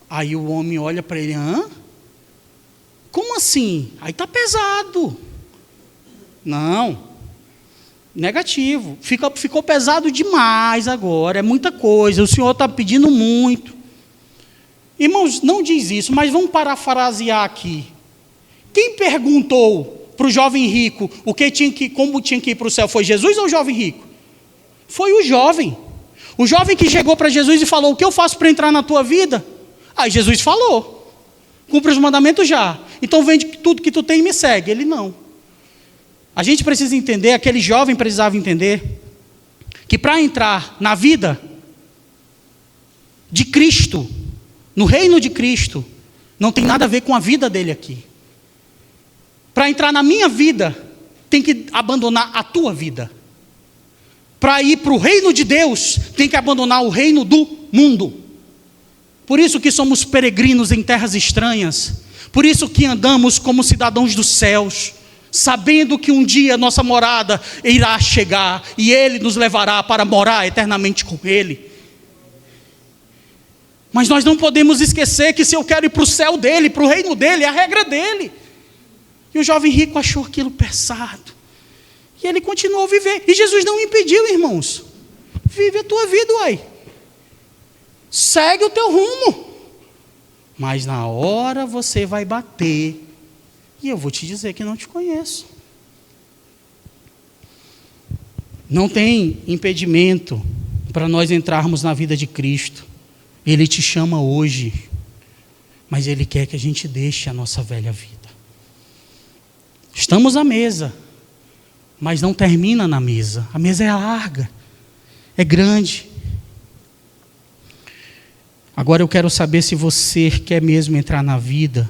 Aí o homem olha para ele: hã? Como assim? Aí está pesado. Não. Negativo. Ficou pesado demais agora. É muita coisa. O Senhor está pedindo muito. Irmãos, não diz isso, mas vamos parafrasear aqui. Quem perguntou para o jovem rico como tinha que ir para o céu? Foi Jesus ou o jovem rico? Foi o jovem. O jovem que chegou para Jesus e falou: o que eu faço para entrar na tua vida? Aí Jesus falou: cumpre os mandamentos já. Então vende tudo que tu tem e me segue. Ele não. A gente precisa entender, aquele jovem precisava entender, que para entrar na vida de Cristo, no reino de Cristo, não tem nada a ver com a vida dele aqui. Para entrar na minha vida, tem que abandonar a tua vida. Para ir para o reino de Deus, tem que abandonar o reino do mundo. Por isso que somos peregrinos em terras estranhas. Por isso que andamos como cidadãos dos céus, sabendo que um dia nossa morada irá chegar e Ele nos levará para morar eternamente com Ele. Mas nós não podemos esquecer que se eu quero ir para o céu dele, para o reino dele, é a regra dele. E o jovem rico achou aquilo pesado. E ele continuou a viver. E Jesus não impediu, irmãos. Vive a tua vida, uai. Segue o teu rumo. Mas na hora você vai bater. E eu vou te dizer que não te conheço. Não tem impedimento para nós entrarmos na vida de Cristo. Ele te chama hoje, mas Ele quer que a gente deixe a nossa velha vida. Estamos à mesa, mas não termina na mesa. A mesa é larga, é grande. Agora eu quero saber se você quer mesmo entrar na vida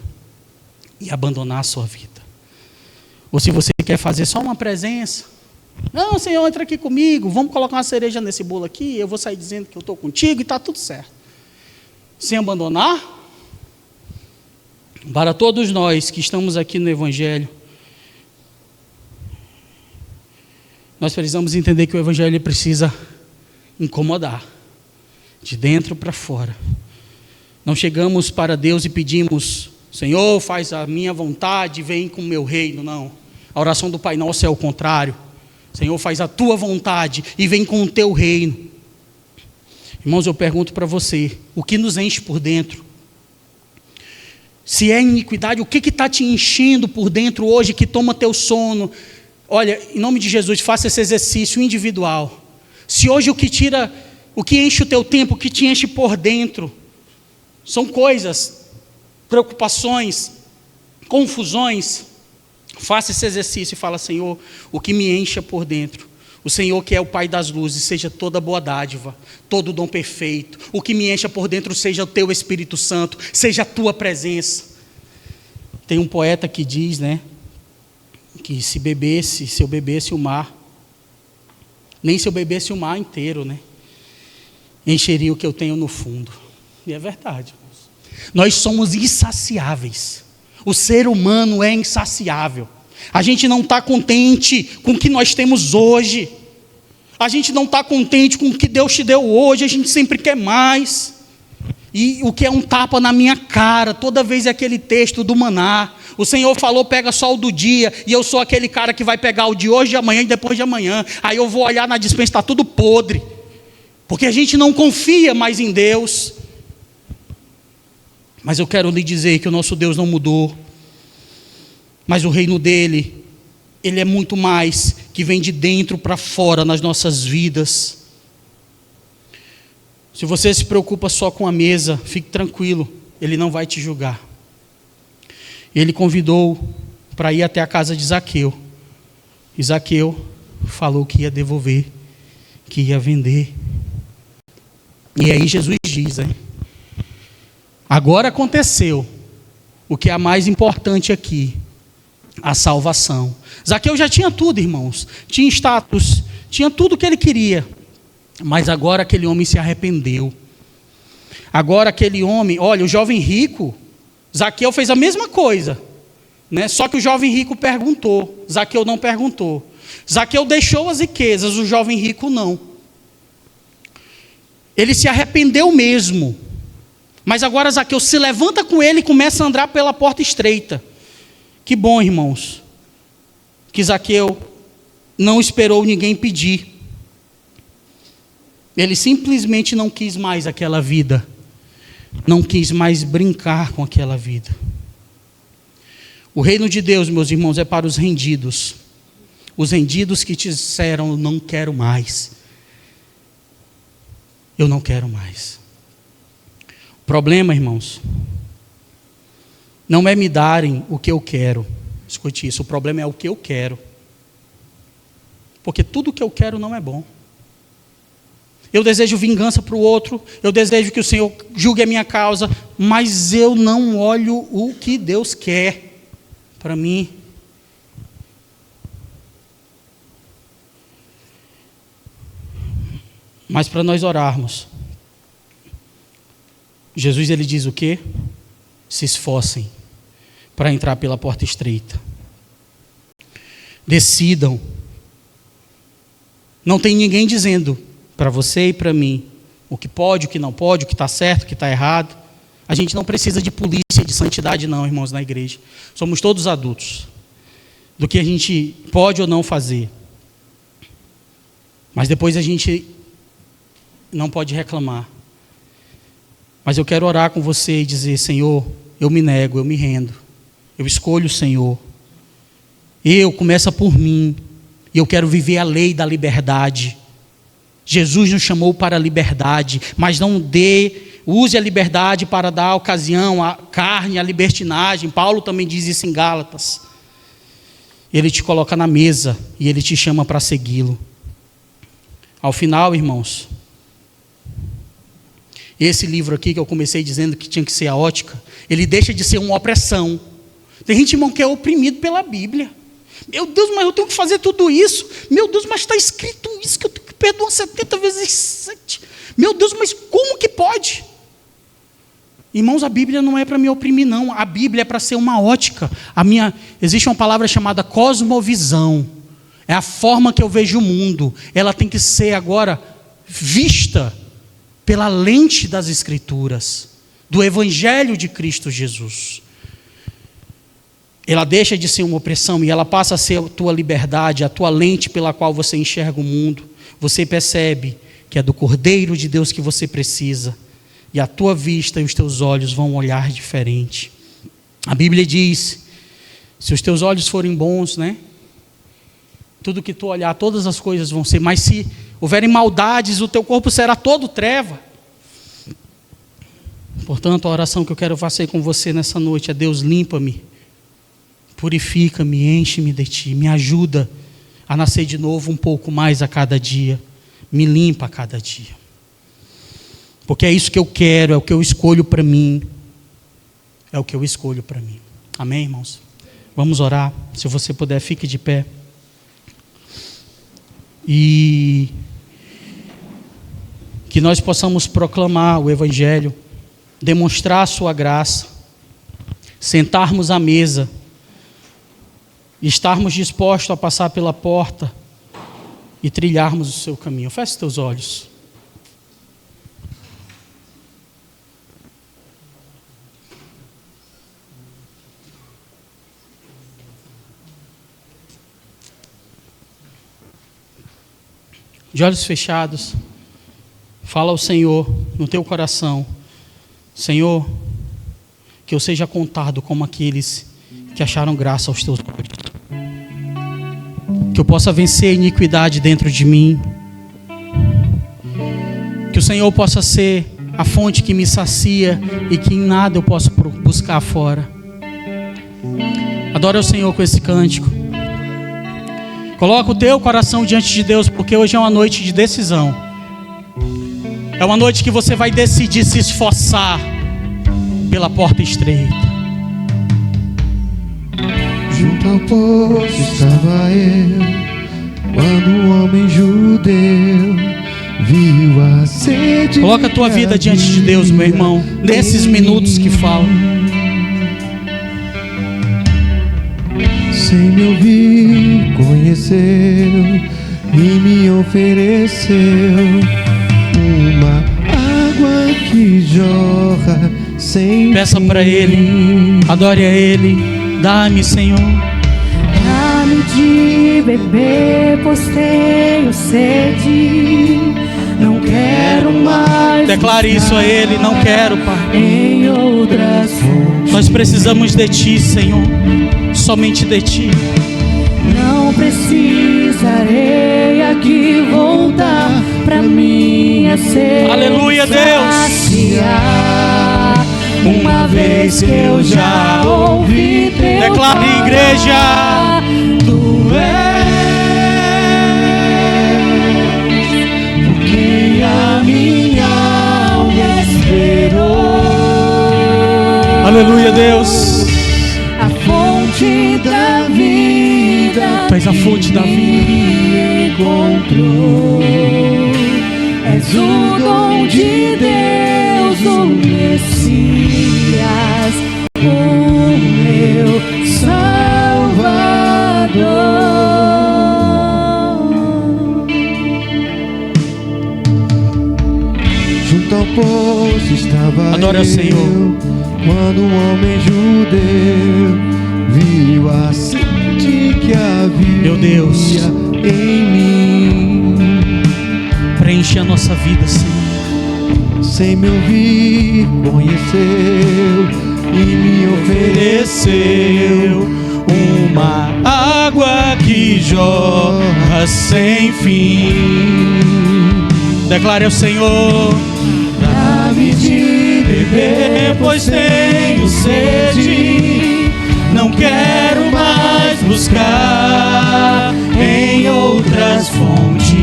e abandonar a sua vida. Ou se você quer fazer só uma presença. Não, Senhor, entra aqui comigo, vamos colocar uma cereja nesse bolo aqui, eu vou sair dizendo que eu estou contigo e está tudo certo. Sem abandonar, para todos nós que estamos aqui no Evangelho, nós precisamos entender que o Evangelho precisa incomodar, de dentro para fora. Não chegamos para Deus e pedimos: Senhor, faz a minha vontade, vem com o meu reino. Não, a oração do Pai Nosso é o contrário. Senhor, faz a tua vontade e vem com o teu reino. Irmãos, eu pergunto para você, o que nos enche por dentro? Se é iniquidade, o que está te enchendo por dentro hoje, que toma teu sono? Olha, em nome de Jesus, faça esse exercício individual. Se hoje o que enche o teu tempo, o que te enche por dentro, são coisas, preocupações, confusões, faça esse exercício e fala: Senhor, o que me encha por dentro? O Senhor, que é o Pai das luzes, seja toda boa dádiva, todo dom perfeito. O que me encha por dentro seja o teu Espírito Santo, seja a tua presença. Tem um poeta que diz, que se eu bebesse o mar, nem se eu bebesse o mar inteiro, encheria o que eu tenho no fundo. E é verdade, irmãos. Nós somos insaciáveis. O ser humano é insaciável. A gente não está contente com o que nós temos hoje. A gente não está contente com o que Deus te deu hoje. A gente sempre quer mais. E o que é um tapa na minha cara, toda vez é aquele texto do maná. O Senhor falou: pega só o do dia. E eu sou aquele cara que vai pegar o de hoje, de amanhã e depois de amanhã. Aí eu vou olhar na despensa, está tudo podre. Porque a gente não confia mais em Deus. Mas eu quero lhe dizer que o nosso Deus não mudou. Mas o reino dele, ele é muito mais, que vem de dentro para fora nas nossas vidas. Se você se preocupa só com a mesa, fique tranquilo, ele não vai te julgar. Ele convidou para ir até a casa de Zaqueu. E Zaqueu falou que ia devolver, que ia vender. E aí Jesus diz, agora aconteceu o que é mais importante aqui: a salvação. Zaqueu já tinha tudo, irmãos. Tinha status, tinha tudo o que ele queria. Mas agora aquele homem se arrependeu. Agora aquele homem, olha, o jovem rico, Zaqueu fez a mesma coisa, Só que o jovem rico perguntou, Zaqueu não perguntou. Zaqueu deixou as riquezas, o jovem rico não. Ele se arrependeu mesmo. Mas agora Zaqueu se levanta com ele e começa a andar pela porta estreita. Que bom, irmãos. que Zaqueu não esperou ninguém pedir. Ele simplesmente não quis mais aquela vida. Não quis mais brincar com aquela vida. O reino de Deus, meus irmãos, é para os rendidos. Os rendidos que te disseram, eu não quero mais. Eu não quero mais. O problema, irmãos, não é me darem o que eu quero. Escute isso, o problema é o que eu quero. Porque tudo que eu quero não é bom. Eu desejo vingança para o outro, eu desejo que o Senhor julgue a minha causa, mas eu não olho o que Deus quer para mim. Mas para nós orarmos, Jesus ele diz o quê? Se esforcem para entrar pela porta estreita. Decidam. Não tem ninguém dizendo para você e para mim o que pode, o que não pode, o que está certo, o que está errado. A gente não precisa de polícia, de santidade não, irmãos, na igreja. Somos todos adultos. Do que a gente pode ou não fazer. Mas depois a gente não pode reclamar. Mas eu quero orar com você e dizer, Senhor, eu me nego, eu me rendo. Eu escolho o Senhor. Começa por mim. E eu quero viver a lei da liberdade. Jesus nos chamou para a liberdade, mas não use a liberdade para dar ocasião à carne, à libertinagem. Paulo também diz isso em Gálatas. Ele te coloca na mesa e ele te chama para segui-lo. Ao final, irmãos, esse livro aqui que eu comecei dizendo que tinha que ser a ótica, ele deixa de ser uma opressão. Tem gente, irmão, que é oprimido pela Bíblia. Meu Deus, mas eu tenho que fazer tudo isso. Meu Deus, mas está escrito isso, que eu tenho que perdoar 70 vezes 7. Meu Deus, mas como que pode? Irmãos, a Bíblia não é para me oprimir, não. A Bíblia é para ser uma ótica. Existe uma palavra chamada cosmovisão. É a forma que eu vejo o mundo. Ela tem que ser agora vista pela lente das Escrituras, do Evangelho de Cristo Jesus. Ela deixa de ser uma opressão e ela passa a ser a tua liberdade, a tua lente pela qual você enxerga o mundo. Você percebe que é do Cordeiro de Deus que você precisa. E a tua vista e os teus olhos vão olhar diferente. A Bíblia diz, se os teus olhos forem bons, né? Tudo que tu olhar, todas as coisas vão ser. Mas se houverem maldades, o teu corpo será todo treva. Portanto, a oração que eu quero fazer com você nessa noite é: Deus, limpa-me, purifica-me, enche-me de ti, me ajuda a nascer de novo um pouco mais a cada dia, me limpa a cada dia. Porque é isso que eu quero, é o que eu escolho para mim. É o que eu escolho para mim. Amém, irmãos? Vamos orar. Se você puder, fique de pé. E que nós possamos proclamar o Evangelho, demonstrar a sua graça, sentarmos à mesa, estarmos dispostos a passar pela porta e trilharmos o seu caminho. Feche os teus olhos. De olhos fechados, fala ao Senhor no teu coração: Senhor, que eu seja contado como aqueles que acharam graça aos teus olhos, que eu possa vencer a iniquidade dentro de mim, que o Senhor possa ser a fonte que me sacia e que em nada eu possa buscar fora. Adora o Senhor com esse cântico. Coloca o teu coração diante de Deus, porque hoje é uma noite de decisão. É uma noite que você vai decidir se esforçar pela porta estreita. Junto ao poço estava eu, quando o homem judeu viu a sede. Coloca a tua vida diante de Deus, meu irmão, nesses minutos que falam. Sem me ouvir, conheceu e me ofereceu uma água que jorra sem Peça para Ele, adore a Ele, dá-me, Senhor. Dá-me de beber, pois tenho sede. Não quero mais. Declare isso a Ele. Não quero, Pai. Em outras fontes. Nós precisamos de Ti, Senhor. Somente de Ti. Não precisarei aqui voltar pra minha sede. Aleluia, Deus. Saciar. Uma vez que eu já ouvi teu Declare, falar, igreja. Tu és porque a minha alma esperou. Aleluia, Deus. A fonte da vida. Tu és a fonte da vida. Me encontrou. És o dom de Deus, o Messias, o meu Salvador. Junto ao poço estava Adore ao Senhor. Quando um homem judeu viu a sede que havia, Meu Deus, em mim, preenche a nossa vida, Senhor. sem me ouvir, conheceu e me ofereceu uma água que jorra sem fim. Declare ao Senhor. Dá-me de Beber, pois tenho sede. Não quero mais buscar em outras fontes.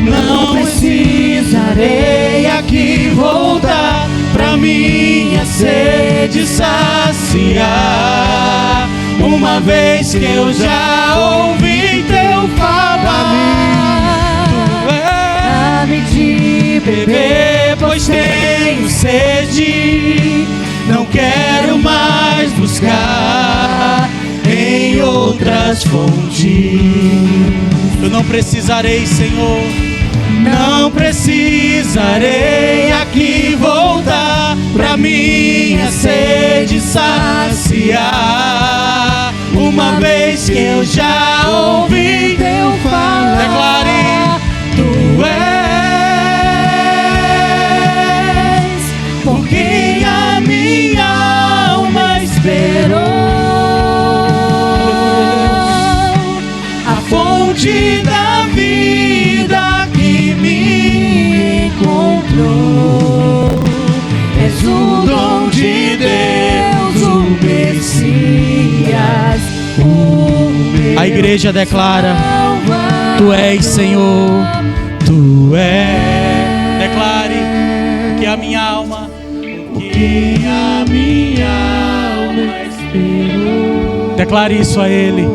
Não precisarei aqui voltar pra minha sede saciar. Uma vez que eu já ouvi teu falar. Dá-me de Beber, pois tenho sede. Não quero mais buscar em outras fontes. Eu não precisarei, Senhor. Não precisarei aqui voltar pra minha sede saciar. Uma vez que eu já ouvi teu falar. Declare. Tu és por quem a minha alma esperou. A fonte da vida que me encontrou. És o dom de Deus, o Messias, o meu. A igreja declara: Tu és, Senhor, Tu és. Declare que a minha alma, que a minha alma esperou. Declare isso a Ele.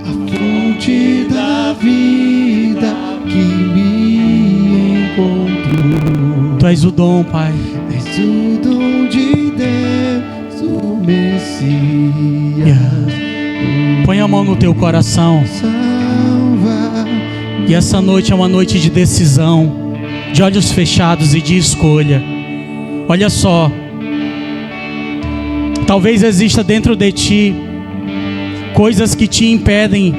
a fonte da vida que me encontrou. Tu és o dom, Pai. És o dom de Deus, o Messias. Põe a mão no teu coração. Salva. E essa noite é uma noite de decisão, de olhos fechados e de escolha. Olha só. Talvez exista dentro de ti coisas que te impedem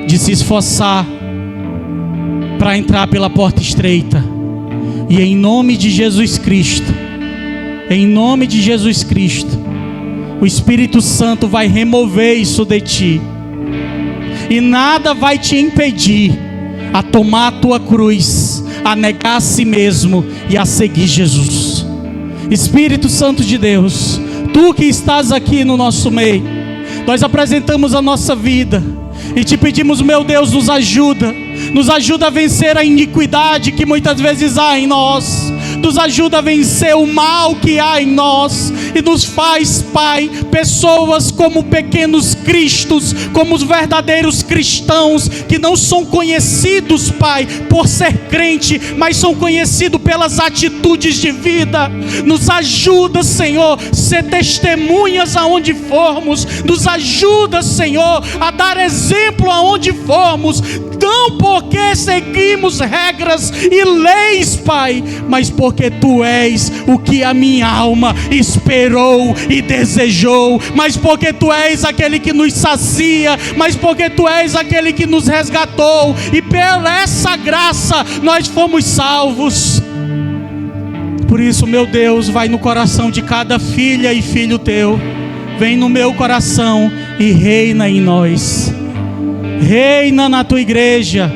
de se esforçar para entrar pela porta estreita. E em nome de Jesus Cristo, o Espírito Santo vai remover isso de ti. E nada vai te impedir a tomar a tua cruz, a negar a si mesmo e a seguir Jesus. Espírito Santo de Deus, Tu que estás aqui no nosso meio, nós apresentamos a nossa vida e te pedimos, meu Deus, nos ajuda a vencer a iniquidade que muitas vezes há em nós, nos ajuda a vencer o mal que há em nós, e nos faz, Pai, pessoas como pequenos cristos, como os verdadeiros cristãos, que não são conhecidos, Pai, por ser crente, mas são conhecidos pelas atitudes de vida. Nos ajuda, Senhor, ser testemunhas aonde formos, nos ajuda, Senhor, a dar exemplo aonde formos, não porque seguimos regras e leis, Pai, mas porque porque Tu és o que a minha alma esperou e desejou, mas porque Tu és aquele que nos sacia, mas porque Tu és aquele que nos resgatou, e pela essa graça nós fomos salvos. Por isso, meu Deus, vai no coração de cada filha e filho Teu, vem no meu coração e reina em nós, reina na Tua igreja,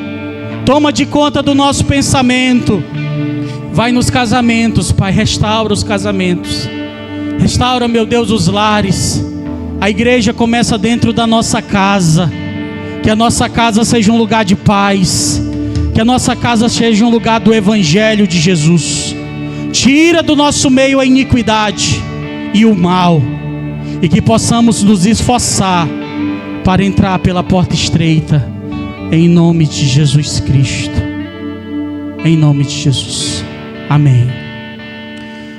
toma de conta do nosso pensamento, vai nos casamentos, Pai, restaura os casamentos, restaura, meu Deus, os lares. A igreja começa dentro da nossa casa, que a nossa casa seja um lugar de paz, que a nossa casa seja um lugar do Evangelho de Jesus. Tira do nosso meio a iniquidade e o mal, e que possamos nos esforçar para entrar pela porta estreita, em nome de Jesus Cristo, em nome de Jesus, amém,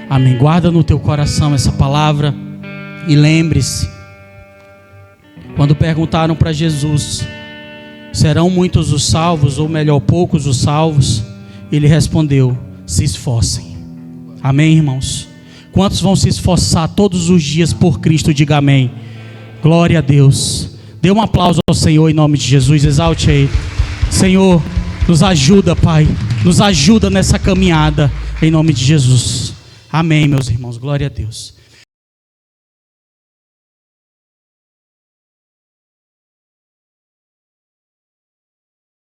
amém. Guarda no teu coração essa palavra, e lembre-se, quando perguntaram para Jesus, serão muitos os salvos, ou melhor, poucos os salvos, ele respondeu, se esforcem. Amém, irmãos? Quantos vão se esforçar todos os dias por Cristo? Diga amém. Glória a Deus. Dê um aplauso ao Senhor em nome de Jesus. Exalte aí. Senhor, nos ajuda, Pai. Nos ajuda nessa caminhada em nome de Jesus. Amém, meus irmãos. Glória a Deus.